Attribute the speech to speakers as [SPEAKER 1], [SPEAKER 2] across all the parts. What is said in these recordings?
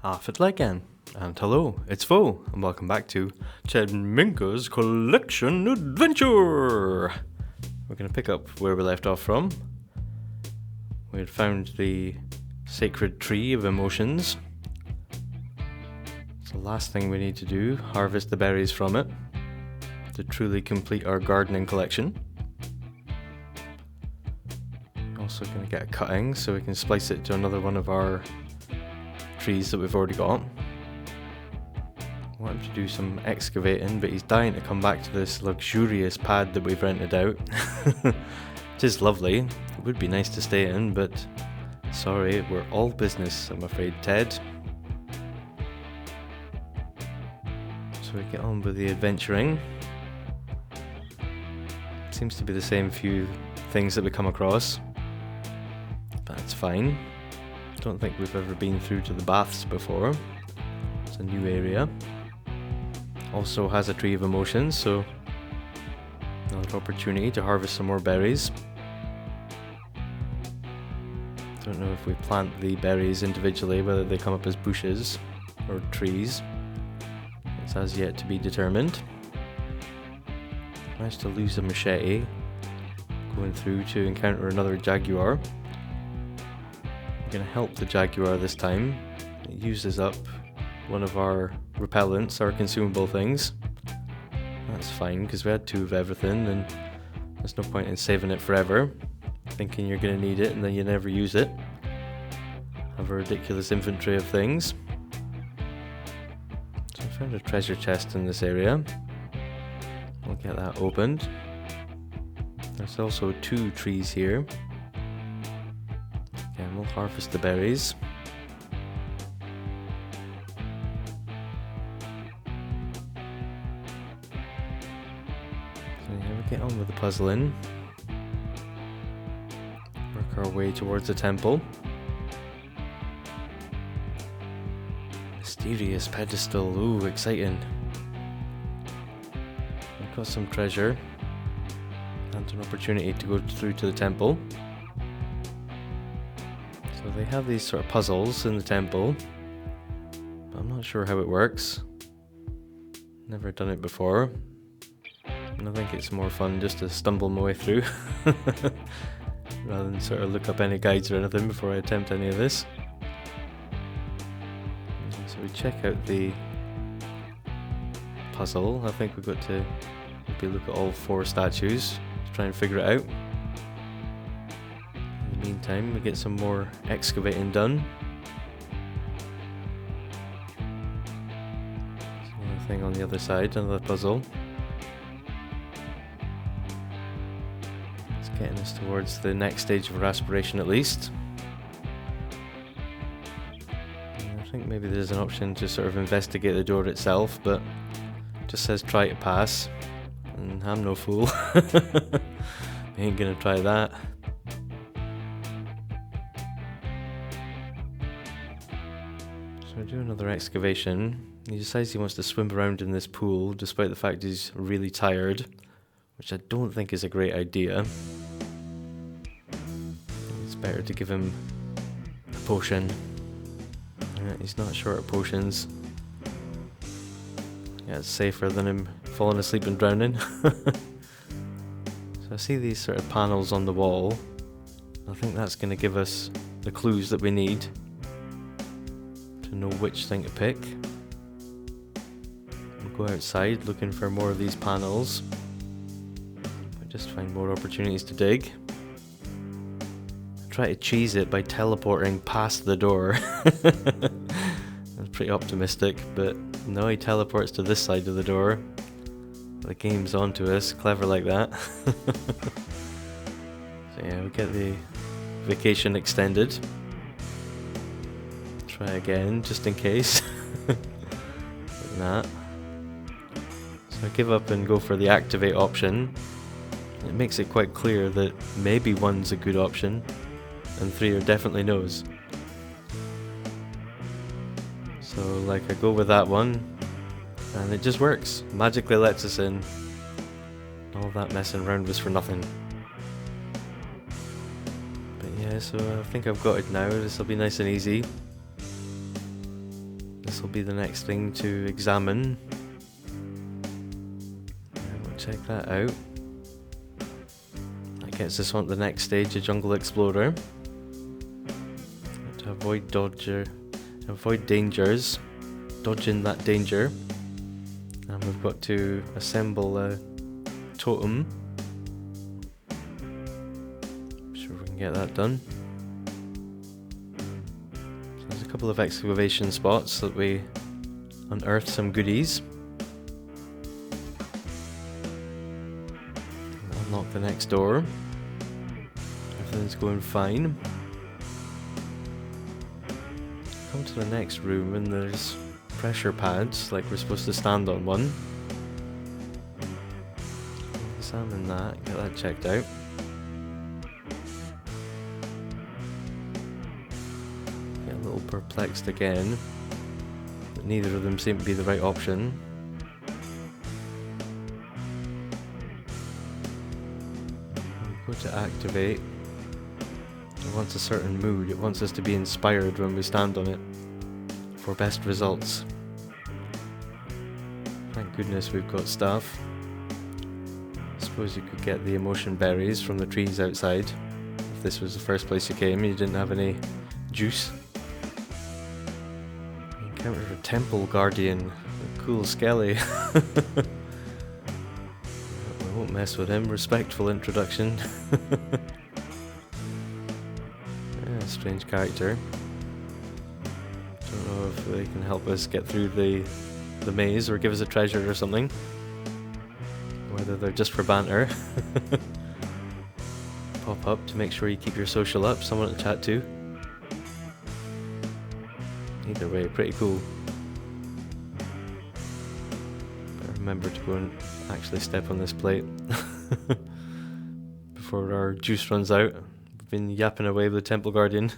[SPEAKER 1] Half it again. And hello, it's Fo, and welcome back to Minka's Collection Adventure! We're going to pick up where we left off from. We had found the sacred tree of emotions. It's the last thing we need to do, harvest the berries from it, to truly complete our gardening collection. Also going to get a cutting so we can splice it to another one of our trees that we've already got. I want him to do some excavating, but he's dying to come back to this luxurious pad that we've rented out. It is lovely. It would be nice to stay in, but sorry, we're all business, I'm afraid, Ted. So we get on with the adventuring. Seems to be the same few things that we come across, but that's fine. Don't think we've ever been through to the baths before. It's a new area. Also has a tree of emotions, so another opportunity to harvest some more berries. Don't know if we plant the berries individually, whether they come up as bushes or trees. It's as yet to be determined. Managed to lose a machete going through to encounter another jaguar. Going to help the jaguar this time. It uses up one of our repellents, our consumable things. That's fine because we had two of everything and there's no point in saving it forever, thinking you're going to need it and then you never use it. Have a ridiculous inventory of things. So I found a treasure chest in this area. We'll get that opened. There's also two trees here. And we'll harvest the berries. So yeah, we get on with the puzzling. Work our way towards the temple. Mysterious pedestal, ooh, exciting. We've got some treasure and an opportunity to go through to the temple. So they have these sort of puzzles in the temple, but I'm not sure how it works. Never done it before, and I think it's more fun just to stumble my way through rather than sort of look up any guides or anything before I attempt any of this. So we check out the puzzle. I think we've got to maybe look at all four statues to try and figure it out. In the meantime, we get some more excavating done. There's another thing on the other side, another puzzle. It's getting us towards the next stage of our aspiration at least. And I think maybe there's an option to sort of investigate the door itself, but it just says try to pass, and I'm no fool. Ain't gonna try that. So we do another excavation. He decides he wants to swim around in this pool despite the fact he's really tired, which I don't think is a great idea. It's better to give him a potion. Yeah, he's not short of potions. Yeah, it's safer than him falling asleep and drowning. So I see these sort of panels on the wall. I think that's going to give us the clues that we need to know which thing to pick. We'll go outside looking for more of these panels. I just find more opportunities to dig. I try to cheese it by teleporting past the door. That's pretty optimistic, but no, he teleports to this side of the door. The game's onto us, clever like that. So yeah, we get the vacation extended. Try again, just in case. Like that. So I give up and go for the activate option. It makes it quite clear that maybe 1's a good option, and 3 are definitely no's. So like I go with that one, and it just works. Magically lets us in. All that messing around was for nothing. But yeah, so I think I've got it now. This will be nice and easy. this will be the next thing to examine. We'll check that out. That gets us on to the next stage, a Jungle Explorer. To avoid dangers, dodging that danger. And we've got to assemble a totem. I'm sure we can get that done. So there's a couple of excavation spots that we unearthed some goodies. Unlock the next door. Everything's going fine. Come to the next room and there's pressure pads, like we're supposed to stand on one. Examine that, get that checked out. Get a little perplexed again, but neither of them seem to be the right option. Go to activate. It wants a certain mood, it wants us to be inspired when we stand on it for best results. Thank goodness we've got stuff. I suppose you could get the emotion berries from the trees outside. If this was the first place you came and you didn't have any juice. You encountered a temple guardian, a cool skelly. We won't mess with him, respectful introduction. Strange character. Don't know if they can help us get through the maze or give us a treasure or something. Whether they're just for banter. Pop up to make sure you keep your social up, someone to chat to. Either way, pretty cool. Better remember to go and actually step on this plate before our juice runs out. Been yapping away with the Temple Guardian.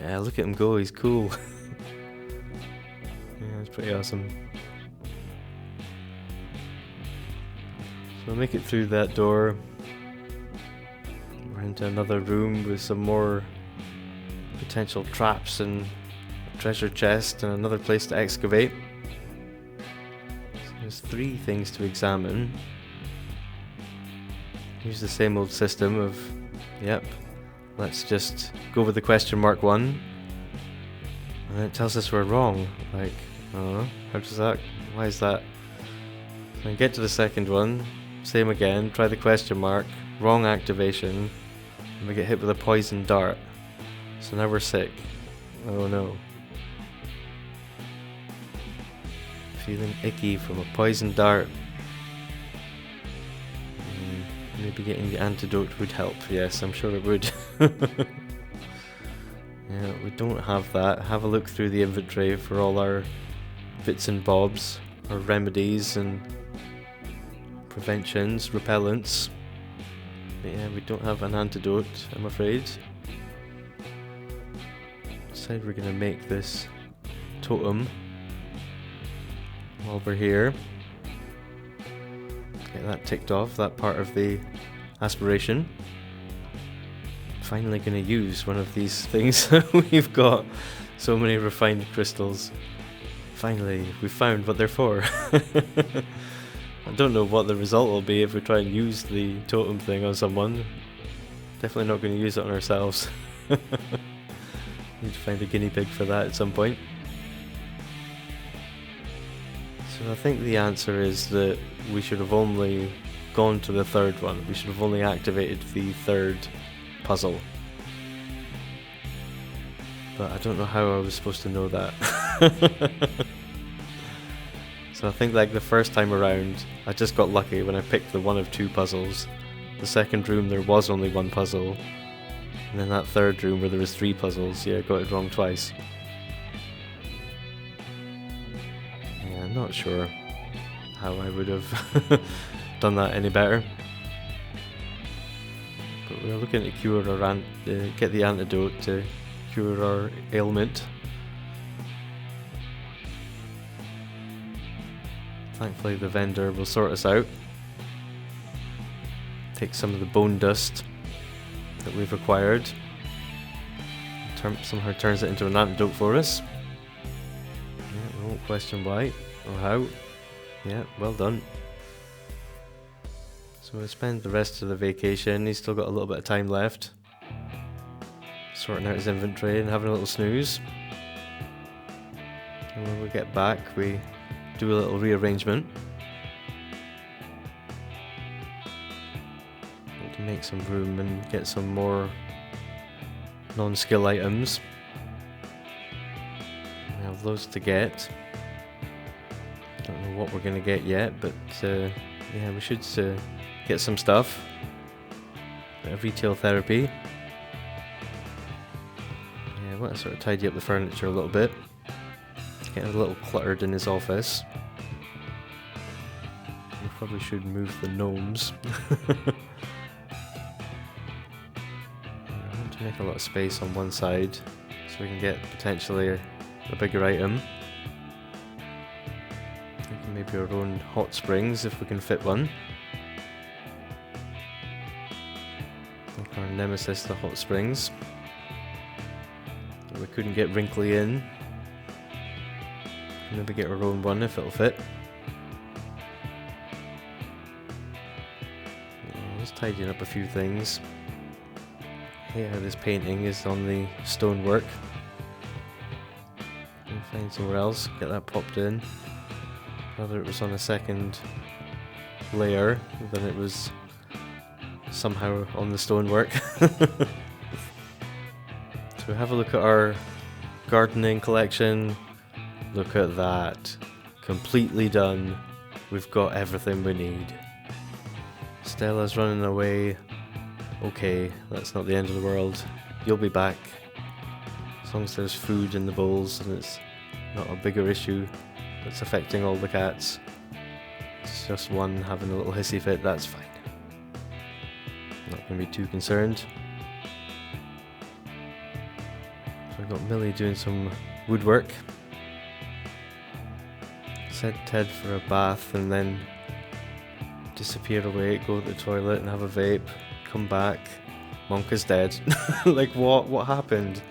[SPEAKER 1] Yeah, look at him go, he's cool. Yeah, it's pretty awesome. So we'll make it through that door. We're into another room with some more potential traps and a treasure chest and another place to excavate. So there's 3 things to examine. Use the same old system of, yep, let's just go with the question mark one. And it tells us we're wrong. Like, oh, how does that, why is that? And get to the second one, same again, try the question mark, wrong activation, and we get hit with a poison dart. So now we're sick. Oh no. Feeling icky from a poison dart. Maybe getting the antidote would help. Yes, I'm sure it would. Yeah, we don't have that. Have a look through the inventory for all our bits and bobs, our remedies and preventions, repellents. But yeah, we don't have an antidote, I'm afraid. Decide we're gonna make this totem while we're here. Get that ticked off, that part of the aspiration. Finally going to use one of these things. We've got so many refined crystals. Finally, we found what they're for. I don't know what the result will be if we try and use the totem thing on someone. Definitely not going to use it on ourselves. Need to find a guinea pig for that at some point. So I think the answer is that we should have only gone to the third one. We should have only activated the third puzzle. But I don't know how I was supposed to know that. So I think like the first time around, I just got lucky when I picked the one of 2 puzzles. The second room there was only 1 puzzle. And then that third room where there was 3 puzzles, yeah, I got it wrong twice. Yeah, I'm not sure how I would have done that any better. But we're looking to cure our get the antidote to cure our ailment. Thankfully the vendor will sort us out. Take some of the bone dust that we've acquired. somehow turns it into an antidote for us. Yeah, we won't question why or how. Yeah, well done. So we'll spend the rest of the vacation. He's still got a little bit of time left, sorting out his inventory and having a little snooze. And when we get back, we do a little rearrangement. We can make some room and get some more non-skill items. We have loads to get. Don't know what we're going to get yet, but yeah, we should get some stuff. Bit of retail therapy. Yeah, I want to sort of tidy up the furniture a little bit. Getting a little cluttered in his office. We probably should move the gnomes. I want to make a lot of space on one side so we can get potentially a bigger item. Thinking maybe our own hot springs if we can fit one. Like our nemesis, the hot springs. We couldn't get wrinkly in. Maybe get our own one if it'll fit. Just tidying up a few things. I hate how this painting is on the stonework. Find somewhere else, get that popped in. Rather it was on a second layer than it was somehow on the stonework. So have a look at our gardening collection. Look at that. Completely done. We've got everything we need. Stella's running away. Okay, that's not the end of the world. You'll be back. As long as there's food in the bowls and it's not a bigger issue that's affecting all the cats. It's just one having a little hissy fit, that's fine. Not going to be too concerned. So we've got Millie doing some woodwork. Said Ted for a bath and then disappear away, go to the toilet and have a vape, come back, Monka's dead. Like what happened?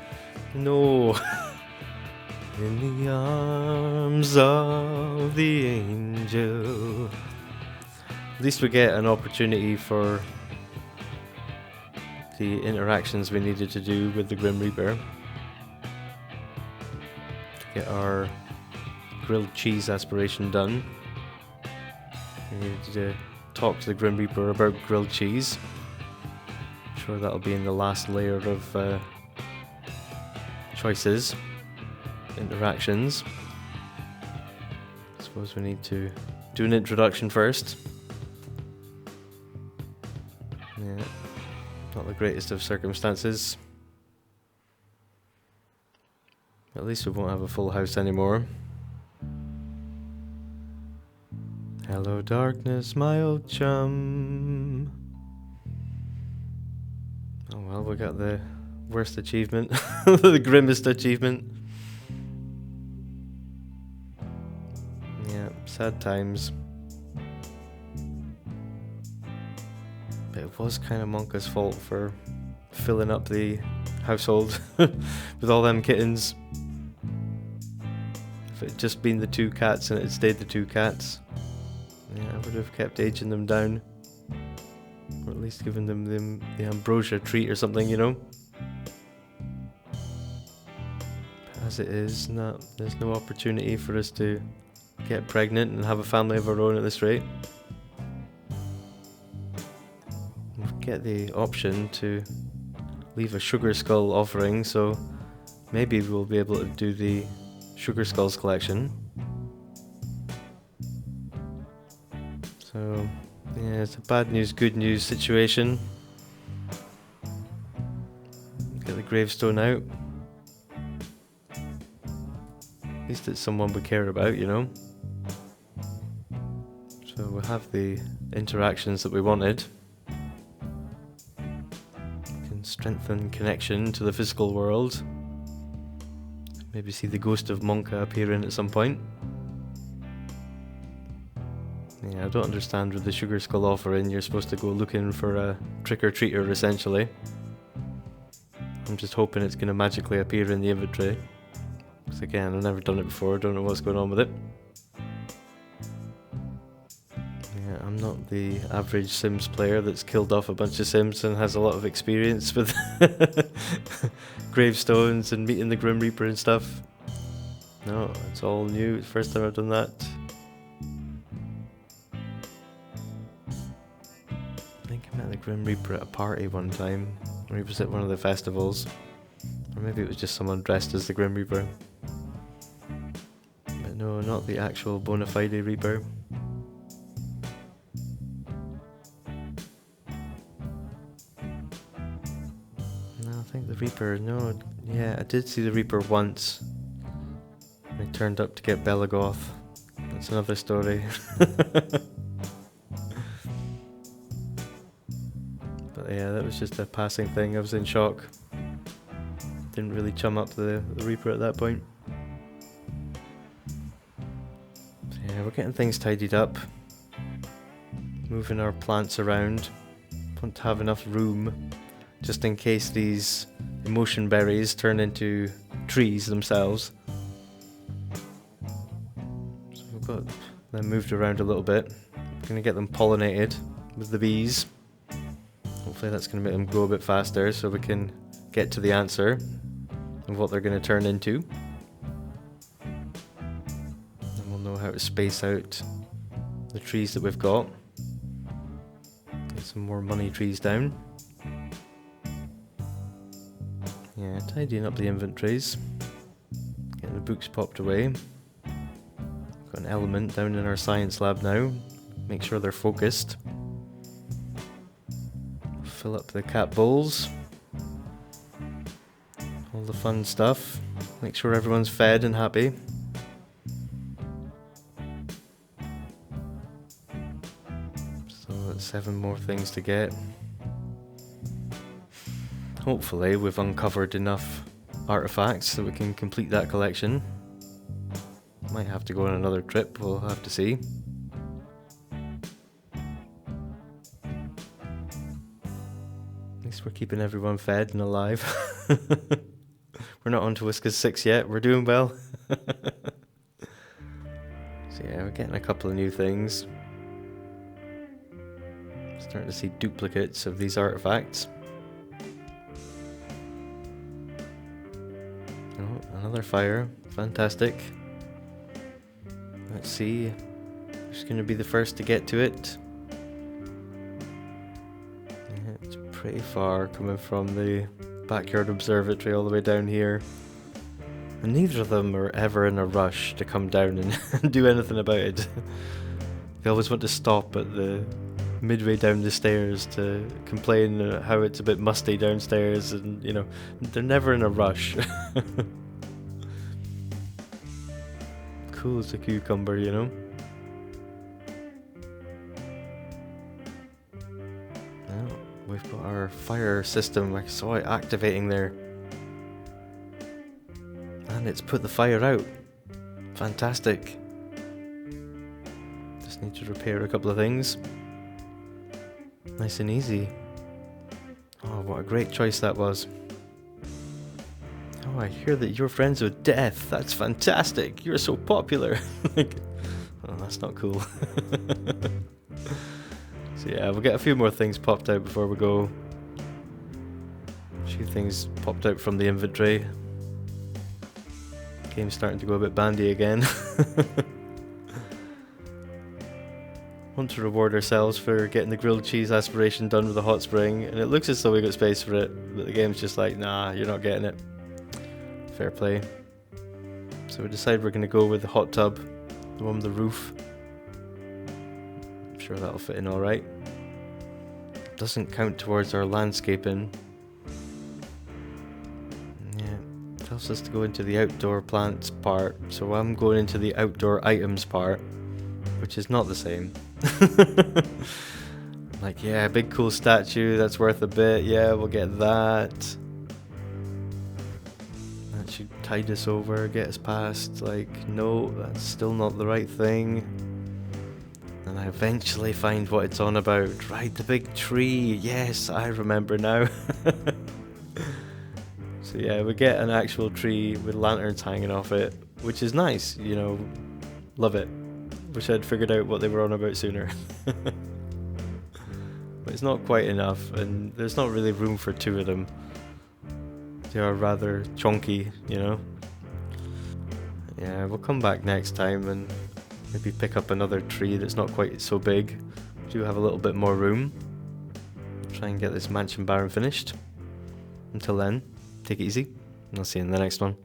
[SPEAKER 1] No. In the arms of the angel. At least we get an opportunity for the interactions we needed to do with the Grim Reaper. To get our grilled cheese aspiration done. We needed to talk to the Grim Reaper about grilled cheese. I'm sure that'll be in the last layer of choices, interactions. I suppose we need to do an introduction first. Yeah, not the greatest of circumstances. At least we won't have a full house anymore. Hello darkness, my old chum. Oh well, we got the worst achievement. The grimmest achievement. Yeah, sad times. But it was kind of Monka's fault for filling up the household with all them kittens. If it had just been the two cats and it had stayed the two cats, yeah, I would have kept aging them down. Or at least given them the ambrosia treat or something, you know? But as it is, there's no opportunity for us to get pregnant and have a family of our own at this rate. We get the option to leave a sugar skull offering, so maybe we'll be able to do the sugar skulls collection. So yeah, it's a bad news, good news situation. Get the gravestone out. At least it's someone we care about, you know. So we'll have the interactions that we wanted. We can strengthen connection to the physical world. Maybe see the ghost of Monka appearing at some point. Yeah, I don't understand with the sugar skull offering, you're supposed to go looking for a trick-or-treater essentially. I'm just hoping it's going to magically appear in the inventory. Because again, I've never done it before, don't know what's going on with it. Yeah, I'm not the average Sims player that's killed off a bunch of Sims and has a lot of experience with gravestones and meeting the Grim Reaper and stuff. No, it's all new. It's the first time I've done that. I think I met the Grim Reaper at a party one time, or he was at one of the festivals. Or maybe it was just someone dressed as the Grim Reaper. But no, not the actual bona fide Reaper. No, I think the Reaper, no, yeah, I did see the Reaper once. I turned up to get Belagoth. That's another story. But yeah, that was just a passing thing. I was in shock. Didn't really chum up the Reaper at that point. So yeah, we're getting things tidied up. Moving our plants around. Want to have enough room just in case these emotion berries turn into trees themselves. So we've got them moved around a little bit. We're going to get them pollinated with the bees. Hopefully that's going to make them grow a bit faster so we can get to the answer of what they're going to turn into. And we'll know how to space out the trees that we've got. Get some more money trees down. Yeah, tidying up the inventories. Getting the books popped away. Got an element down in our science lab now. Make sure they're focused. Fill up the cat bowls. All the fun stuff. Make sure everyone's fed and happy. So that's 7 more things to get. Hopefully we've uncovered enough artifacts so we can complete that collection. Might have to go on another trip, we'll have to see. At least we're keeping everyone fed and alive. We're not on to Whiskers 6 yet, we're doing well. So yeah, we're getting a couple of new things. Starting to see duplicates of these artifacts. Oh, another fire, fantastic. Let's see who's going to be the first to get to it. Yeah, it's pretty far coming from the backyard observatory all the way down here. And neither of them are ever in a rush to come down and do anything about it. They always want to stop at the midway down the stairs to complain how it's a bit musty downstairs, and you know, they're never in a rush. Cool as a cucumber, you know. Now we've got our fire system. I saw it activating there, and it's put the fire out. Fantastic. Just need to repair a couple of things. Nice and easy. Oh, what a great choice that was. Oh, I hear that you're friends with Death. That's fantastic. You're so popular. Like, oh, that's not cool. So yeah, we'll get a few more things popped out before we go. A few things popped out from the inventory. Game's starting to go a bit bandy again. Want to reward ourselves for getting the grilled cheese aspiration done with the hot spring, and it looks as though we got space for it, but the game's just like, nah, you're not getting it. Fair play. So we decide we're going to go with the hot tub, the one with the roof. I'm sure that'll fit in alright. Doesn't count towards our landscaping. Yeah, tells us to go into the outdoor plants part, so I'm going into the outdoor items part, which is not the same. Like, yeah, big cool statue, that's worth a bit, yeah, we'll get that. That should tide us over, get us past. Like, no, that's still not the right thing. And I eventually find what it's on about. Right, the big tree, yes, I remember now. So yeah, we get an actual tree with lanterns hanging off it, which is nice, you know, love it. Wish I'd figured out what they were on about sooner. But it's not quite enough, and there's not really room for two of them. They are rather chunky, you know. Yeah, we'll come back next time and maybe pick up another tree that's not quite so big. We do have a little bit more room. Try and get this mansion barn finished. Until then, take it easy, and I'll see you in the next one.